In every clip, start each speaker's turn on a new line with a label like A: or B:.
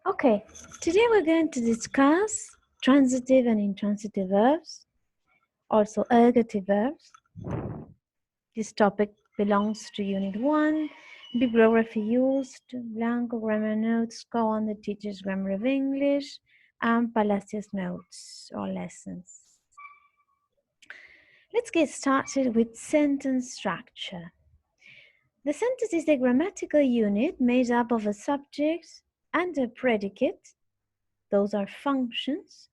A: Okay, today we're going to discuss transitive and intransitive verbs, also ergative verbs. This topic belongs to Unit 1, bibliography used, Blanco grammar notes, go on the teacher's grammar of English, and Palacios notes or lessons. Let's get started with sentence structure. The sentence is a grammatical unit made up of a subject and a predicate. Those are functions,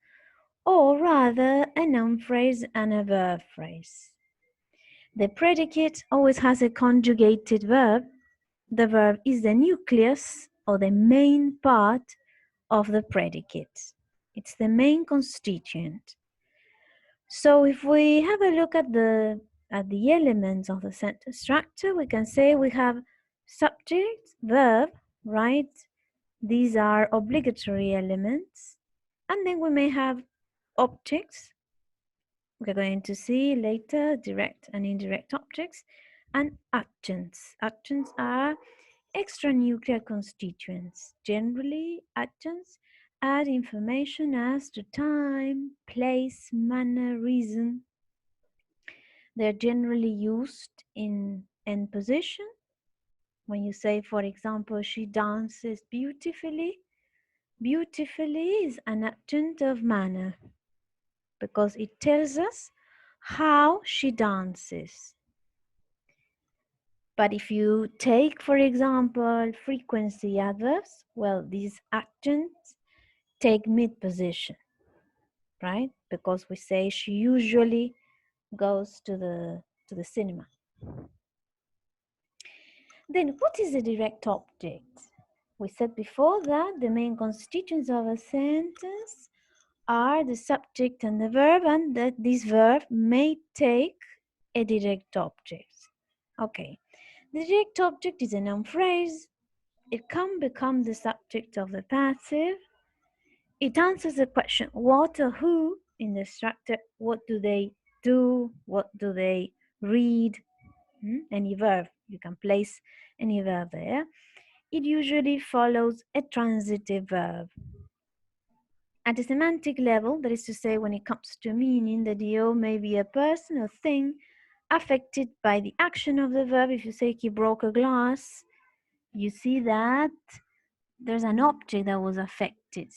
A: or rather a noun phrase and a verb phrase. The predicate always has a conjugated verb. The verb is the nucleus or the main part of the predicate. It's the main constituent. So if we have a look at the elements of the sentence structure, we can say we have subject, verb, right? These are obligatory elements. And then we may have objects. We're going to see later direct and indirect objects, and adjuncts. Adjuncts are extranuclear constituents. Generally, adjuncts add information as to time, place, manner, reason. They're generally used in end position. When you say, for example, she dances beautifully, beautifully is an adjunct of manner because it tells us how she dances. But if you take, for example, frequency adverbs, well, these adjuncts take mid position, right? Because we say she usually goes to the cinema. Then what is a direct object? We said before that the main constituents of a sentence are the subject and the verb, and that this verb may take a direct object. Okay, the direct object is a noun phrase. It can become the subject of the passive. It answers the question what or who in the structure. What do they do? What do they read? Any verb, you can place any verb there. It usually follows a transitive verb. At a semantic level, that is to say, when it comes to meaning, the DO may be a person or thing affected by the action of the verb. If you say he broke a glass, you see that there's an object that was affected.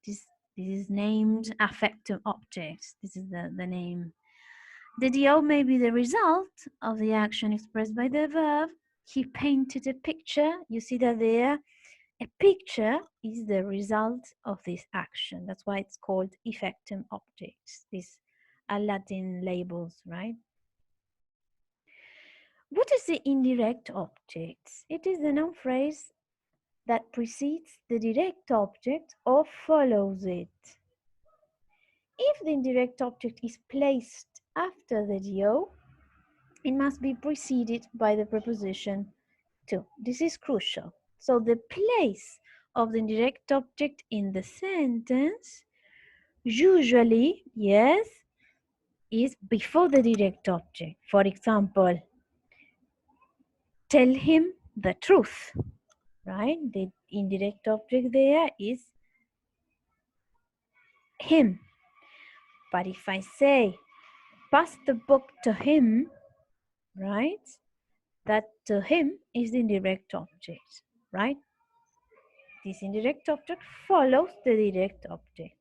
A: This is named affective object. This is the name. The DO may be the result of the action expressed by the verb. He painted a picture. You see that there. A picture is the result of this action. That's why it's called effectum objects. These are Latin labels, right? What is the indirect object? It is the noun phrase that precedes the direct object or follows it. If the indirect object is placed after the DO, it must be preceded by the preposition to. This is crucial. So the place of the indirect object in the sentence usually, yes, is before the direct object. For example, tell him the truth, right? The indirect object there is him. But if I say, pass the book to him, right? That to him is the indirect object, right? This indirect object follows the direct object.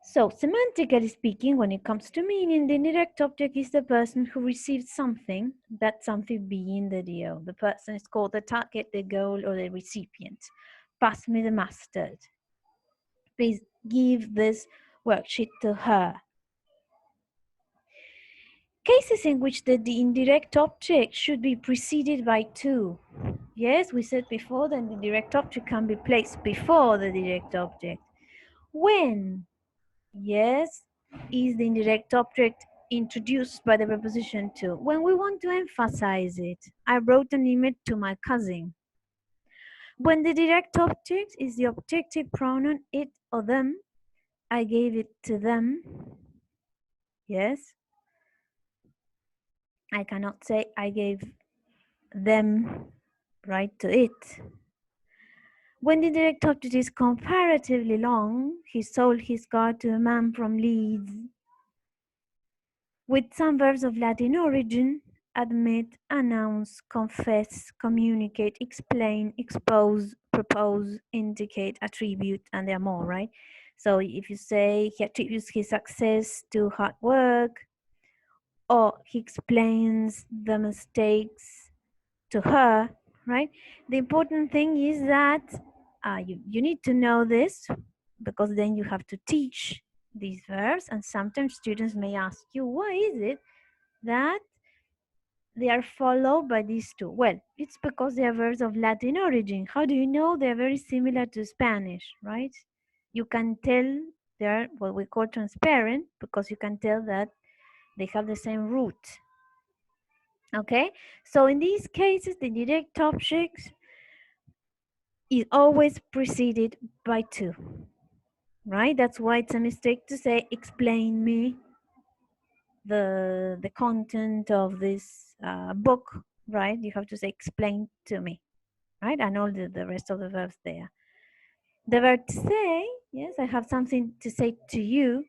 A: So, semantically speaking, when it comes to meaning, the indirect object is the person who received something, that something being the DO. The person is called the target, the goal, or the recipient. Pass me the mustard. Please give this worksheet to her. Cases in which the indirect object should be preceded by to. Yes, we said before that the direct object can be placed before the direct object. When? Yes, is the indirect object introduced by the preposition to. When we want to emphasize it, I wrote an email to my cousin. When the direct object is the objective pronoun it or them, I gave it to them. Yes, I cannot say I gave them, right, to it. When the indirect object is comparatively long, he sold his car to a man from Leeds. With some verbs of Latin origin, admit, announce, confess, communicate, explain, expose, propose, indicate, attribute, and there are more, right? So if you say he attributes his success to hard work, or he explains the mistakes to her, right? The important thing is that you need to know this, because then you have to teach these verbs, and sometimes students may ask you, why is it that they are followed by these two? Well, it's because they are verbs of Latin origin. How do you know? They're very similar to Spanish, right? You can tell they're what we call transparent, because you can tell that they have the same root. Okay, so in these cases, the direct object is always preceded by to, right? That's why it's a mistake to say, explain me the content of this book, right? You have to say, explain to me, right? And all the rest of the verbs there. The verb to say, yes, I have something to say to you,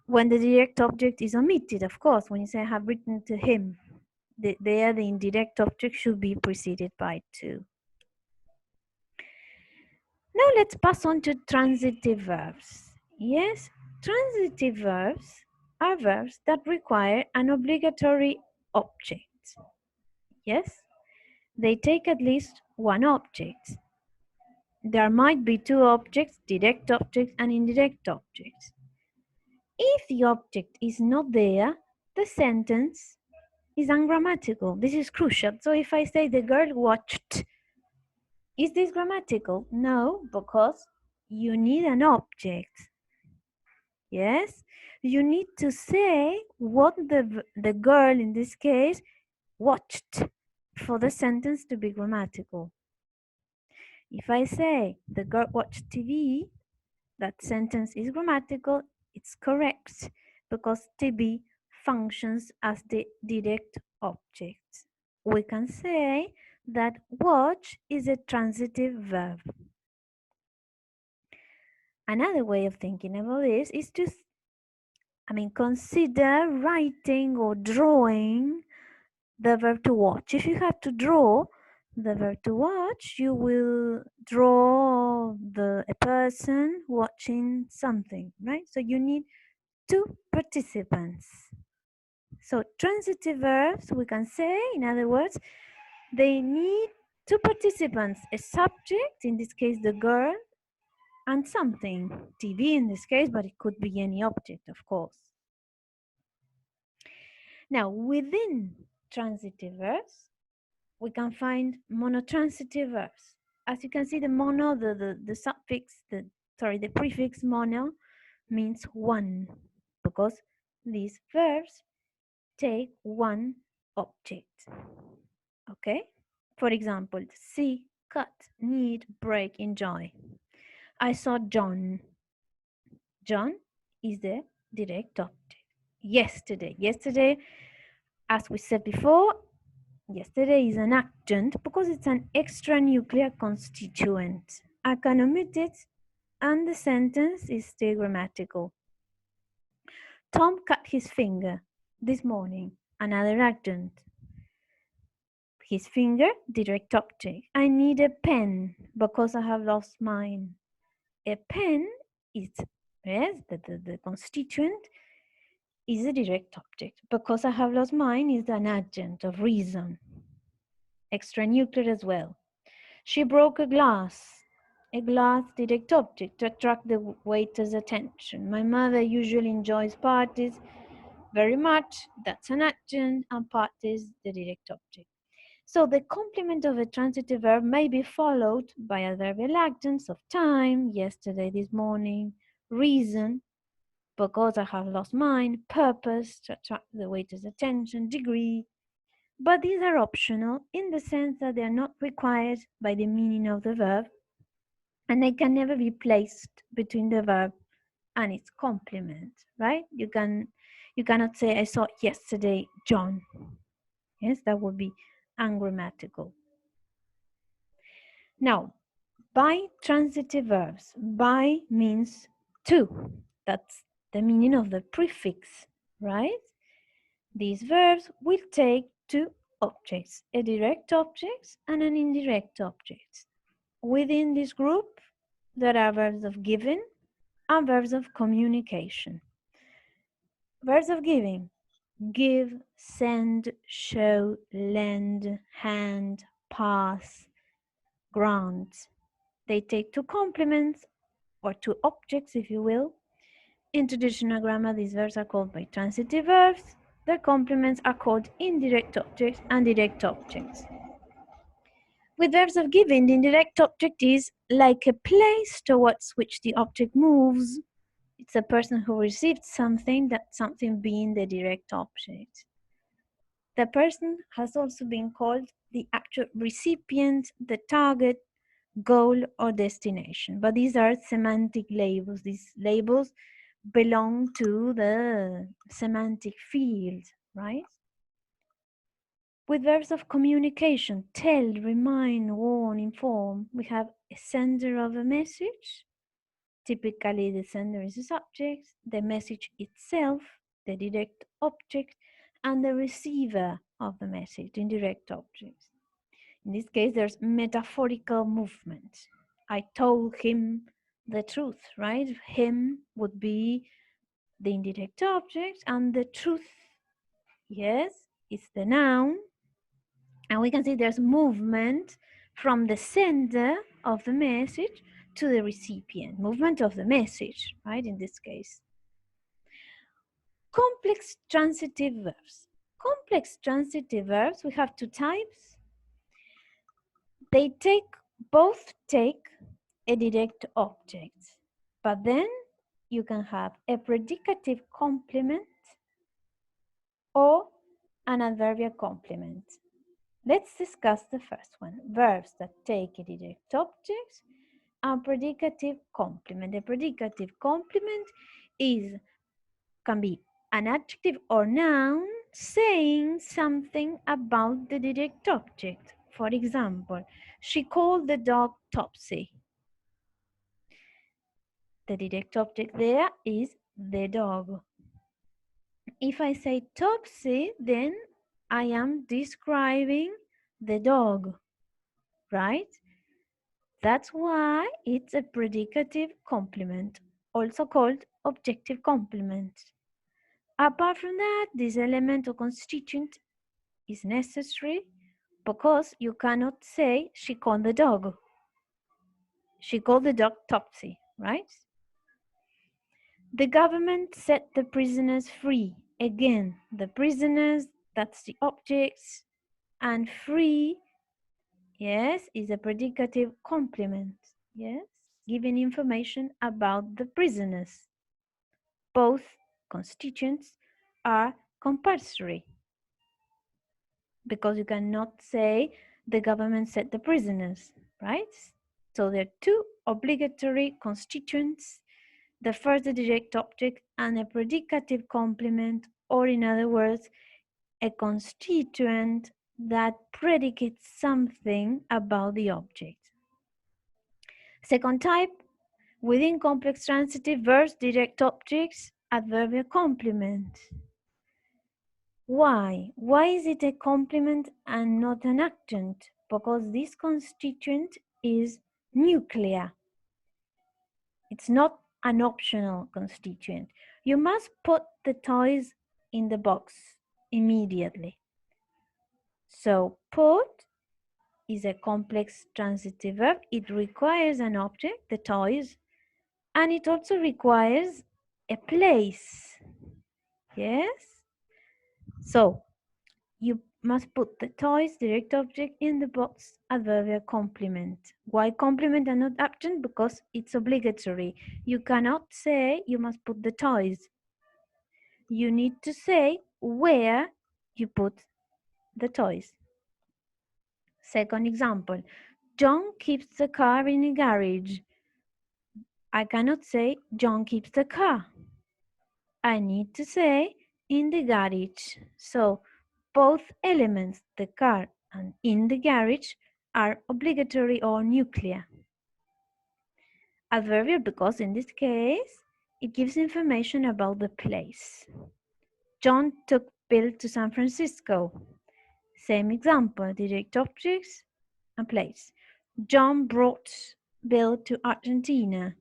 A: when the direct object is omitted, of course. When you say, I have written to him, there the indirect object should be preceded by to. Now let's pass on to transitive verbs. Yes, transitive verbs are verbs that require an obligatory object. Yes, they take at least one object. There might be two objects, direct objects and indirect objects. If the object is not there, the sentence is ungrammatical. This is crucial. So if I say the girl watched, is this grammatical? No, because you need an object. Yes, you need to say what the girl in this case watched for the sentence to be grammatical. If I say the girl watched TV, that sentence is grammatical, it's correct, because TV functions as the direct object. We can say that watch is a transitive verb. Another way of thinking about this is to consider writing or drawing the verb to watch. If you have to draw the verb to watch, you will draw a person watching something, right? So you need two participants. So transitive verbs, we can say, in other words, they need two participants, a subject, in this case the girl, and something, TV in this case, but it could be any object, of course. Now, within transitive verbs, we can find monotransitive verbs. As you can see, the mono, the suffix, the prefix mono means one, because these verbs take one object. Okay? For example, see, cut, need, break, enjoy. I saw John. John is the direct object. Yesterday. Yesterday, as we said before, yesterday is an adjunct because it's an extra-nuclear constituent. I can omit it and the sentence is still grammatical. Tom cut his finger this morning. Another adjunct. His finger, direct object. I need a pen because I have lost mine. A pen is, yes, the constituent is a direct object. Because I have lost mine is an adjunct of reason. Extranuclear as well. She broke a glass direct object to attract the waiter's attention. My mother usually enjoys parties very much. That's an adjunct, and parties the direct object. So the complement of a transitive verb may be followed by adverbial adjuncts of time, yesterday, this morning, reason, because I have lost mine, purpose, to attract the waiter's attention, degree. But these are optional in the sense that they are not required by the meaning of the verb, and they can never be placed between the verb and its complement, right? You cannot say, I saw yesterday John. Yes, that would be ungrammatical. Now, Bi-transitive verbs. Bi means two. That's the meaning of the prefix, right? These verbs will take two objects, a direct object and an indirect object. Within this group, there are verbs of giving and verbs of communication. Verbs of giving: give, send, show, lend, hand, pass, grant. They take two complements or two objects, if you will. In traditional grammar, these verbs are called bi-transitive verbs. Their complements are called indirect objects and direct objects. With verbs of giving, the indirect object is like a place towards which the object moves. It's a person who received something, that something being the direct object. The person has also been called the actual recipient, the target, goal, or destination. But these are semantic labels. These labels belong to the semantic field, right? With verbs of communication, tell, remind, warn, inform, we have a sender of a message. Typically, the sender is the subject, the message itself, the direct object, and the receiver of the message, indirect objects. In this case, there's metaphorical movement. I told him the truth, right? Him would be the indirect object, and the truth, yes, is the noun. And we can see there's movement from the sender of the message to the recipient, movement of the message, right, in this case. Complex transitive verbs. Complex transitive verbs, we have two types. They both take a direct object, but then you can have a predicative complement or an adverbial complement. Let's discuss the first one, verbs that take a direct object and predicative complement. The predicative complement can be an adjective or noun saying something about the direct object. For example, she called the dog Topsy. The direct object there is the dog. If I say Topsy, then I am describing the dog, right? That's why it's a predicative complement, also called objective complement. Apart from that, this element or constituent is necessary because you cannot say she called the dog. She called the dog Topsy, right? The government set the prisoners free. Again, the prisoners, that's the objects, and free, yes, is a predicative complement, yes, giving information about the prisoners. Both constituents are compulsory because you cannot say the government set the prisoners, right? So there are two obligatory constituents. The first, the direct object, and a predicative complement, or in other words, a constituent that predicates something about the object. Second type, within complex transitive verbs, direct objects, adverbial complement. Why? Why is it a complement and not an adjunct? Because this constituent is nuclear. It's not an optional constituent. You must put the toys in the box immediately. So put is a complex transitive verb. It requires an object, the toys, and it also requires a place. Yes? So you must put the toys, direct object, in the box, adverbial complement. Why complement and not adjunct? Because it's obligatory. You cannot say you must put the toys. You need to say where you put the toys. Second example, John keeps the car in a garage. I cannot say John keeps the car. I need to say in the garage. So both elements, the car and in the garage, are obligatory or nuclear. Adverbial because in this case, it gives information about the place. John took Bill to San Francisco. Same example, direct objects and place. John brought Bill to Argentina.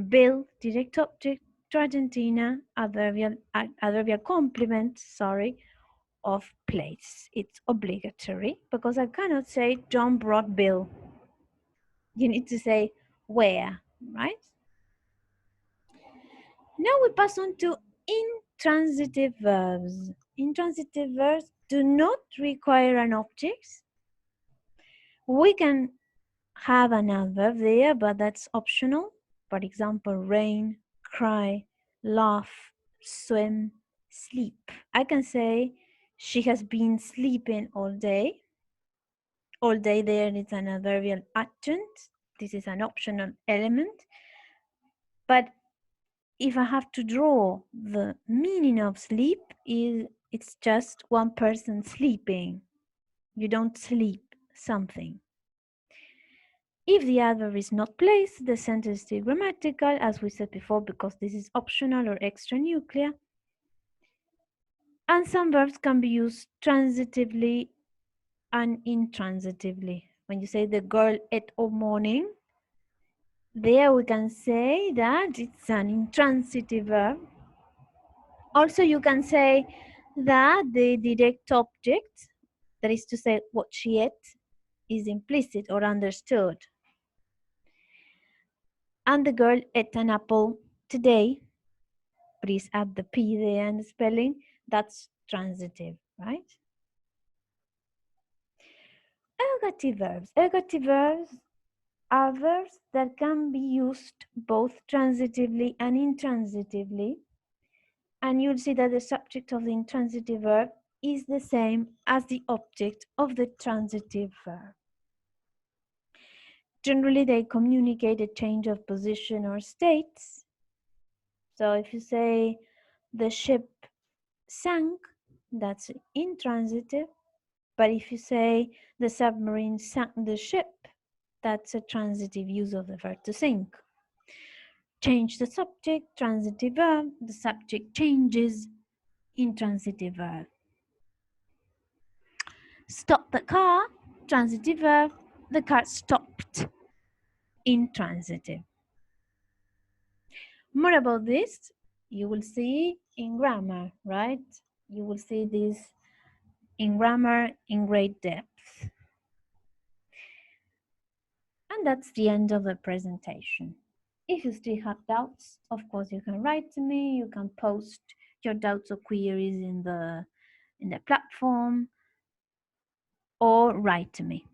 A: Bill, direct object to Argentina, adverbial complement, of place. It's obligatory because I cannot say John brought Bill. You need to say where, right? Now we pass on to intransitive verbs. Intransitive verbs do not require an object. We can have an adverb there, but that's optional. For example, rain, cry, laugh, swim, sleep. I can say she has been sleeping all day. All day there is an adverbial adjunct. This is an optional element. But if I have to draw the meaning of sleep, it's just one person sleeping. You don't sleep something. If the adverb is not placed, the sentence is still grammatical, as we said before, because this is optional or extra nuclear. And some verbs can be used transitively and intransitively. When you say the girl ate all morning, there we can say that it's an intransitive verb. Also, you can say that the direct object, that is to say what she ate, is implicit or understood. And the girl ate an apple today. Please add the P there and the spelling. That's transitive, right? Ergative verbs. Ergative verbs are verbs that can be used both transitively and intransitively. And you'll see that the subject of the intransitive verb is the same as the object of the transitive verb. Generally, they communicate a change of position or states. So if you say the ship sank, that's intransitive. But if you say the submarine sank the ship, that's a transitive use of the verb to sink. Change the subject, transitive verb. The subject changes, intransitive verb. Stop the car, transitive verb. The car stopped, intransitive. More about this, you will see in grammar, right? You will see this in grammar in great depth. And that's the end of the presentation. If you still have doubts, of course, you can write to me. You can post your doubts or queries in the platform or write to me.